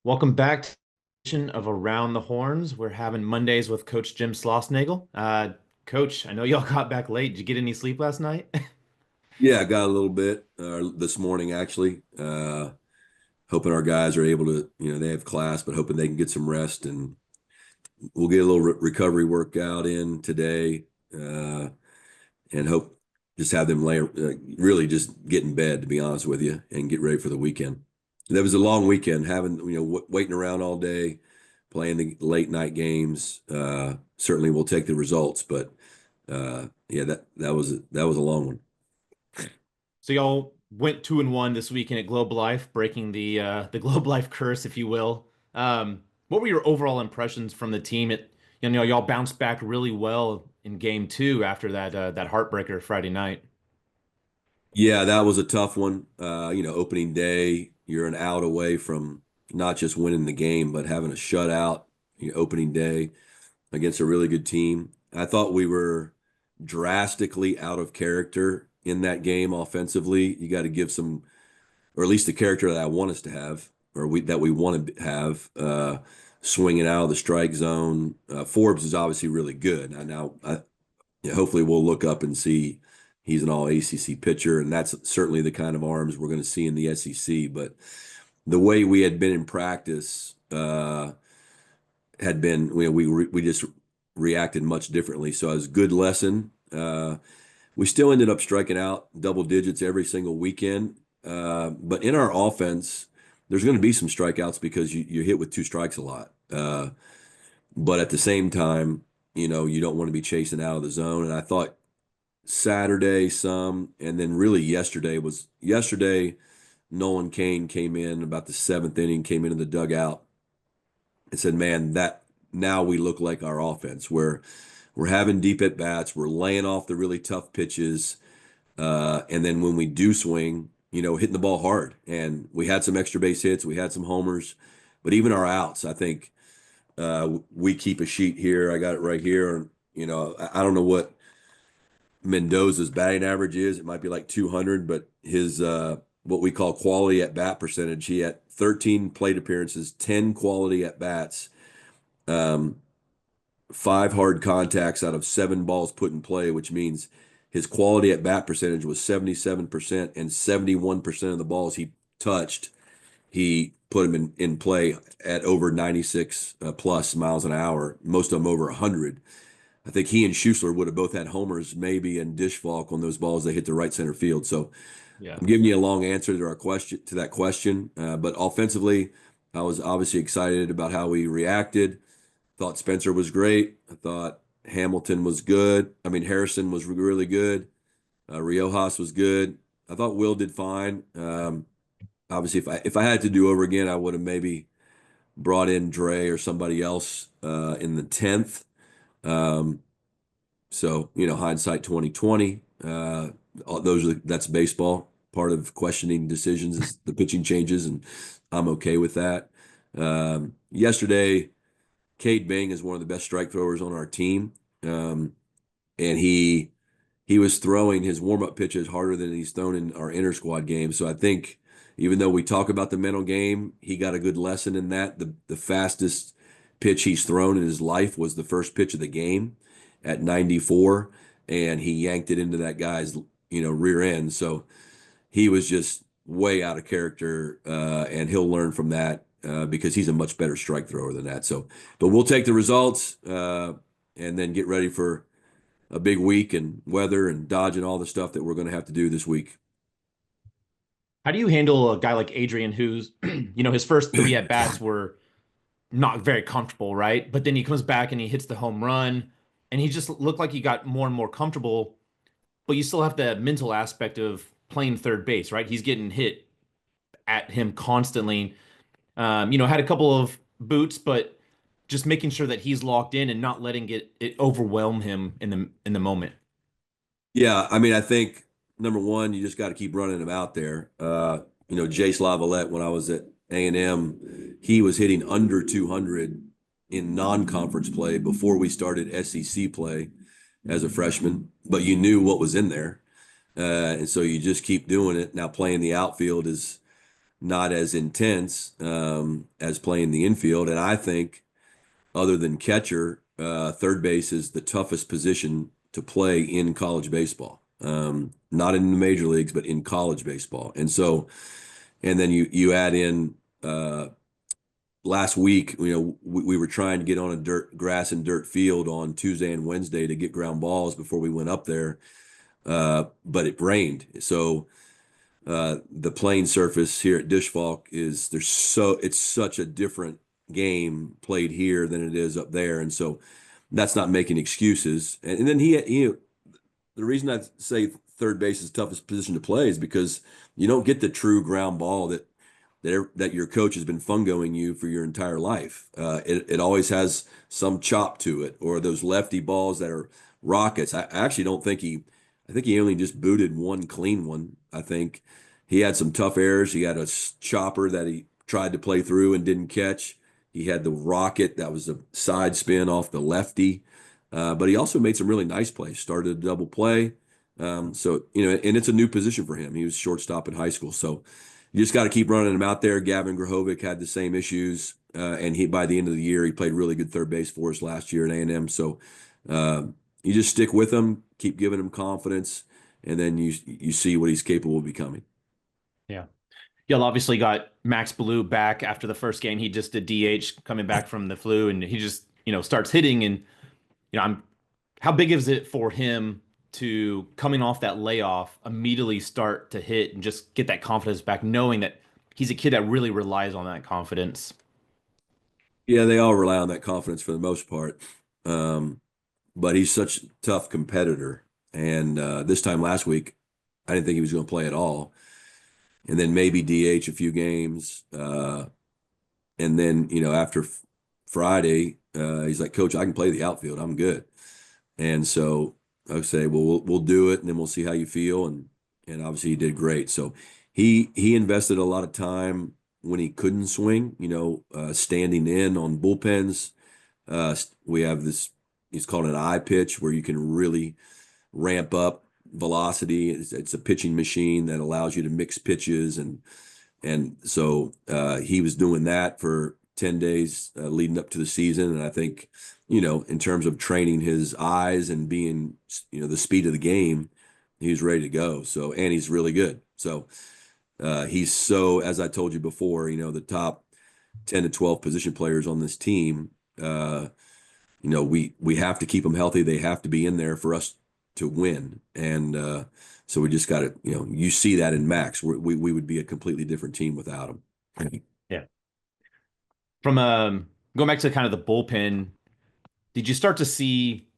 Welcome back to the edition of Around the Horns. We're having Mondays with Coach Jim Schlossnagle. Coach, I know y'all got back late. Did you get any sleep last night? Yeah, I got a little bit this morning actually. Hoping our guys are able to, they have class, but hoping they can get some rest and we'll get a little recovery workout in today, and hope just have them really just get in bed, to be honest with you, and get ready for the weekend. That was a long weekend, having waiting around all day, playing the late night games. Certainly, we'll take the results, but yeah, that was a long one. So y'all went 2-1 this weekend at Globe Life, breaking the Globe Life curse, if you will. What were your overall impressions from the team? Y'all bounced back really well in game two after that heartbreaker Friday night. Yeah, that was a tough one. Opening day, you're an out away from not just winning the game, but having a shutout, opening day against a really good team. I thought we were drastically out of character in that game offensively. You got to give some, or at least the character that I want us to have, or we want to have, swinging out of the strike zone. Forbes is obviously really good. Hopefully we'll look up and see he's an all ACC pitcher, and that's certainly the kind of arms we're going to see in the SEC. But the way we had been in practice had been, we just reacted much differently. So it was a good lesson. We still ended up striking out double digits every single weekend. But in our offense, there's going to be some strikeouts because you hit with two strikes a lot. But at the same time, you don't want to be chasing out of the zone. And I thought Saturday some, and then really yesterday. Nolan Kane came in about the seventh inning, came into the dugout and said, "Man, that now we look like our offense. We're having deep at bats, we're laying off the really tough pitches, and then when we do swing, hitting the ball hard. And we had some extra base hits, we had some homers, but even our outs, I think." We keep a sheet here. I got it right here. I don't know what Mendoza's batting average is. It might be like 200, but his what we call quality at bat percentage, he had 13 plate appearances, 10 quality at bats, um, five hard contacts out of seven balls put in play, which means his quality at bat percentage was 77%, and 71% of the balls he touched, he put him in play at over 96 plus miles an hour, most of them over 100. I think he and Schussler would have both had homers, maybe, and Dishfalk on those balls they hit the right center field. So Yeah. I'm giving you a long answer to that question. But offensively, I was obviously excited about how we reacted. Thought Spencer was great. I thought Hamilton was good. I mean, Harrison was really good. Riojas was good. I thought Will did fine. Obviously, if I had to do over again, I would have maybe brought in Dre or somebody else in the 10th. Um, so, hindsight 2020. That's baseball. Part of questioning decisions is the pitching changes, and I'm okay with that. Yesterday, Cade Bing is one of the best strike throwers on our team. And he was throwing his warm-up pitches harder than he's thrown in our inter squad game. So I think even though we talk about the mental game, he got a good lesson in that. The fastest pitch he's thrown in his life was the first pitch of the game at 94, and he yanked it into that guy's, rear end. So he was just way out of character, and he'll learn from that because he's a much better strike thrower than that. So, but we'll take the results and then get ready for a big week and weather and dodging all the stuff that we're going to have to do this week. How do you handle a guy like Adrian who's, his first three at bats were not very comfortable, right? But then he comes back and he hits the home run, and he just looked like he got more and more comfortable. But you still have the mental aspect of playing third base, right? He's getting hit at him constantly. Had a couple of boots, but just making sure that he's locked in and not letting it overwhelm him in the moment. Yeah, I mean, I think number one, you just got to keep running them out there. Jace Lavalette, when I was at A&M, he was hitting under 200 in non-conference play before we started SEC play as a freshman, but you knew what was in there. And so you just keep doing it. Now playing the outfield is not as intense as playing the infield. And I think, other than catcher, third base is the toughest position to play in college baseball. Not in the major leagues, but in college baseball. And so, and then you add in last week, we were trying to get on a grass and dirt field on Tuesday and Wednesday to get ground balls before we went up there, but it rained. So the playing surface here at Dishfalk it's such a different game played here than it is up there, and so that's not making excuses. And then the reason I say third base is the toughest position to play is because you don't get the true ground ball that your coach has been fungoing you for your entire life. It always has some chop to it, or those lefty balls that are rockets. I actually don't think I think he only just booted one clean one. I think he had some tough errors. He had a chopper that he tried to play through and didn't catch. He had the rocket that was a side spin off the lefty. But he also made some really nice plays, started a double play. So, and it's a new position for him. He was shortstop in high school. So you just got to keep running him out there. Gavin Grahovic had the same issues. And by the end of the year, he played really good third base for us last year at A&M. So you just stick with him, keep giving him confidence, and then you see what he's capable of becoming. Yeah. Y'all obviously got Max Belyeu back after the first game. He just did DH coming back from the flu, and he just, starts hitting. And, how big is it for him to coming off that layoff, immediately start to hit and just get that confidence back, knowing that he's a kid that really relies on that confidence? Yeah, they all rely on that confidence for the most part. Um, but he's such a tough competitor. And this time last week, I didn't think he was going to play at all. And then maybe DH a few games. And then, after Friday, he's like, Coach, I can play the outfield. I'm good. And so I say, well, we'll do it, and then we'll see how you feel. And obviously he did great. So he invested a lot of time when he couldn't swing, standing in on bullpens. We have this, he's called an I pitch, where you can really ramp up velocity. It's a pitching machine that allows you to mix pitches, and so he was doing that for 10 days leading up to the season. And I think, in terms of training his eyes and being, the speed of the game, he was ready to go. So, and he's really good. So as I told you before, the top 10 to 12 position players on this team, we have to keep them healthy. They have to be in there for us to win. And so we just got to, you see that in Max. We would be a completely different team without him. Yeah. From going back to kind of the bullpen, did you start to see,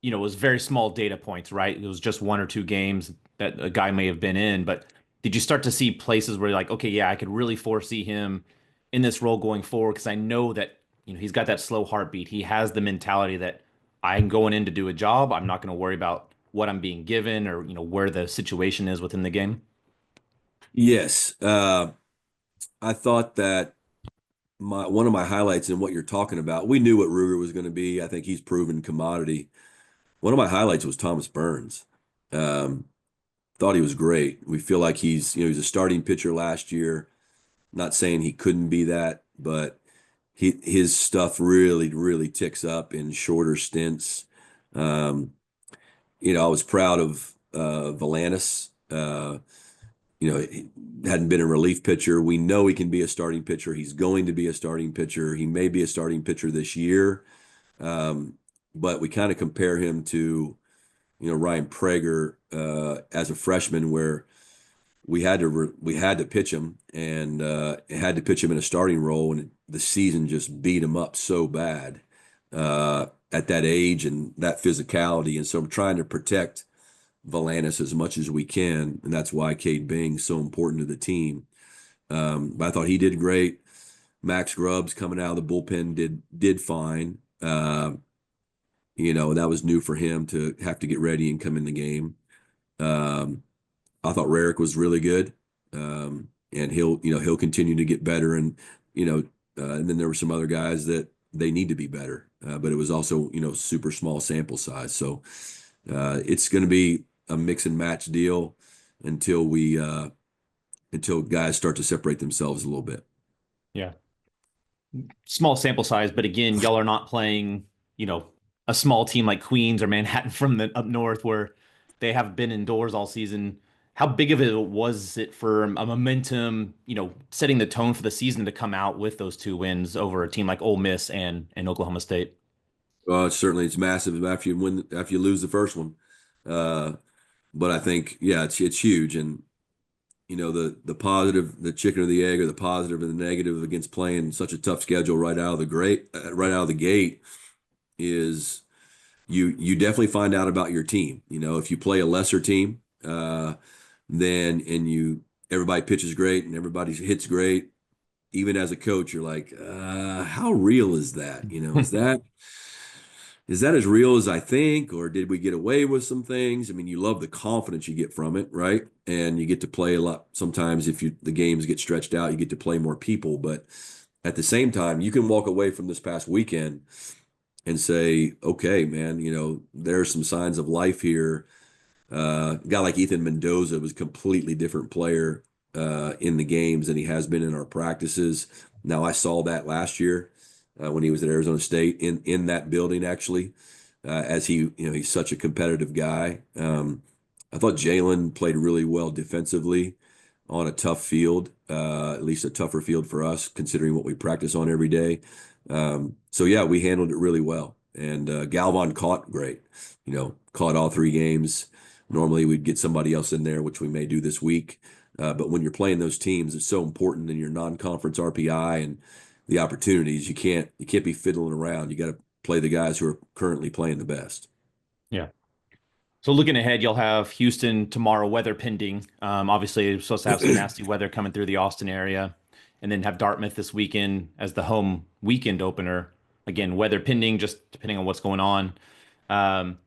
it was very small data points, right? It was just one or two games that a guy may have been in, but did you start to see places where you're like, okay, yeah, I could really foresee him in this role going forward? Because I know that, he's got that slow heartbeat. He has the mentality that I'm going in to do a job. I'm not going to worry about what I'm being given or, where the situation is within the game. Yes. I thought that one of my highlights in what you're talking about, we knew what Ruger was going to be. I think he's proven commodity. One of my highlights was Thomas Burns. Um, Thought he was great. We feel like he's a starting pitcher last year. Not saying he couldn't be that, but his stuff really, really ticks up in shorter stints. Um, I was proud of Valanis. He hadn't been a relief pitcher. We know he can be a starting pitcher. He's going to be a starting pitcher. He may be a starting pitcher this year. Um, but we kind of compare him to, Ryan Prager as a freshman, where we had to pitch him, and had to pitch him in a starting role, and the season just beat him up so bad at that age and that physicality. And so I'm trying to protect Valanis as much as we can, and that's why Cade Bing's so important to the team. But I thought he did great. Max Grubbs coming out of the bullpen did fine. That was new for him to have to get ready and come in the game. Um, I thought Rarick was really good, and he'll continue to get better. And then there were some other guys that they need to be better, but it was also super small sample size. So it's going to be a mix and match deal until we until guys start to separate themselves a little bit. Yeah. Small sample size, but again, y'all are not playing, you know, a small team like Queens or Manhattan from the up north where they have been indoors all season. How big of it was it for a momentum, setting the tone for the season to come out with those two wins over a team like Ole Miss and Oklahoma State? Certainly it's massive after you lose the first one. Uh, but I think, yeah, it's huge. And the positive, the chicken or the egg, or the positive and the negative against playing such a tough schedule right out of the gate is you definitely find out about your team. If you play a lesser team, then everybody pitches great and everybody hits great. Even as a coach, you're like, how real is that? Is that as real as I think, or did we get away with some things? I mean, you love the confidence you get from it, right? And you get to play a lot. Sometimes if the games get stretched out, you get to play more people. But at the same time, you can walk away from this past weekend and say, okay, man, there are some signs of life here. A guy like Ethan Mendoza was a completely different player in the games than he has been in our practices. Now, I saw that last year when he was at Arizona State in that building, actually, as he's such a competitive guy. I thought Jalen played really well defensively on a tough field, at least a tougher field for us, considering what we practice on every day. So yeah, we handled it really well. And Galvon caught great, caught all three games. Normally we'd get somebody else in there, which we may do this week. But when you're playing those teams, it's so important in your non-conference RPI and the opportunities. You can't be fiddling around. You got to play the guys who are currently playing the best. Yeah. So looking ahead, you'll have Houston tomorrow, weather pending. Obviously, you're supposed to have some nasty weather coming through the Austin area, and then have Dartmouth this weekend as the home weekend opener. Again, weather pending, just depending on what's going on. Um,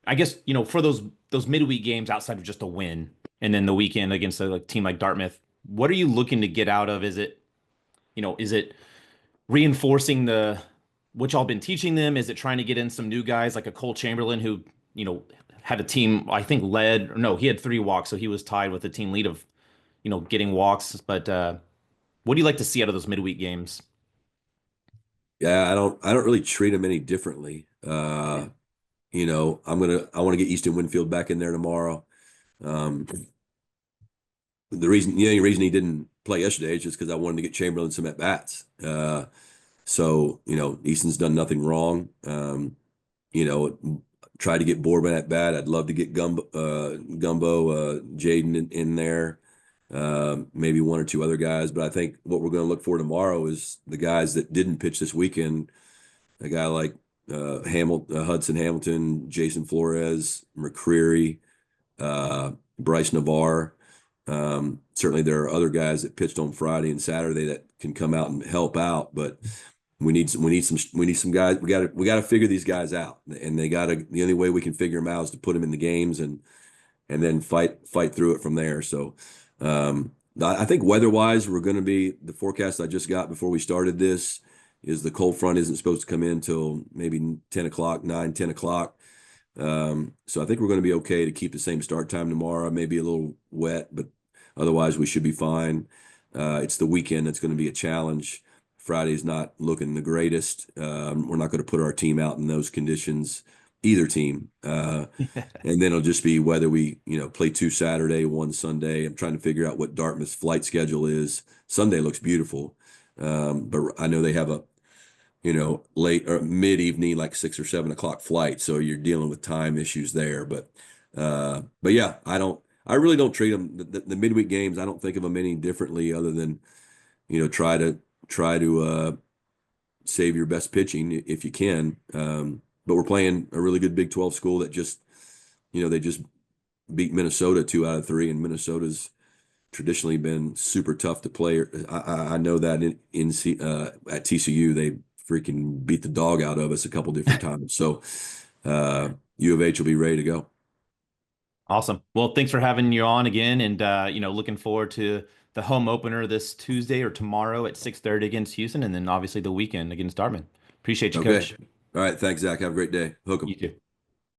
I guess for those midweek games outside of just a win, and then the weekend against a team like Dartmouth, what are you looking to get out of? Is it reinforcing the what y'all been teaching them? Is it trying to get in some new guys like a Cole Chamberlain who, you know, had a team, I think led, or no, he had 3 walks, so he was tied with the team lead of, getting walks. But what do you like to see out of those midweek games? Yeah, I don't really treat them any differently. I want to get Easton Winfield back in there tomorrow. Um, the only reason he didn't play yesterday is just because I wanted to get Chamberlain some at bats. So Easton's done nothing wrong. You know, try to get Borbin at bat. I'd love to get Jaden in there. Maybe one or two other guys, but I think what we're going to look for tomorrow is the guys that didn't pitch this weekend. A guy like Hudson Hamilton, Jason Flores, McCreary, Bryce Navarre. Certainly, there are other guys that pitched on Friday and Saturday that can come out and help out, but we need some guys. We got to figure these guys out, and the only way we can figure them out is to put them in the games and then fight through it from there. So. I think weather-wise, we're going to be the forecast I just got before we started this is the cold front isn't supposed to come in till maybe 10 o'clock, 9, 10 o'clock. So I think we're going to be okay to keep the same start time tomorrow. Maybe a little wet, but otherwise we should be fine. It's the weekend that's going to be a challenge. Friday's not looking the greatest. We're not going to put our team out in those conditions, either team. And then it'll just be whether we, play 2 Saturday, 1 Sunday. I'm trying to figure out what Dartmouth's flight schedule is. Sunday looks beautiful. But I know they have a, late or mid-evening, like 6 or 7 o'clock flight. So you're dealing with time issues there. But yeah, I really don't treat them, the midweek games. I don't think of them any differently other than, try to save your best pitching if you can. But we're playing a really good Big 12 school that they just beat Minnesota 2 out of 3, and Minnesota's traditionally been super tough to play. I know that at TCU they freaking beat the dog out of us a couple different times. So U of H will be ready to go. Awesome. Well, thanks for having you on again, and looking forward to the home opener this Tuesday or tomorrow at 6:30 against Houston, and then obviously the weekend against Dartmouth. Appreciate you, Okay. Coach. All right. Thanks, Zach. Have a great day. Hook 'em. You too.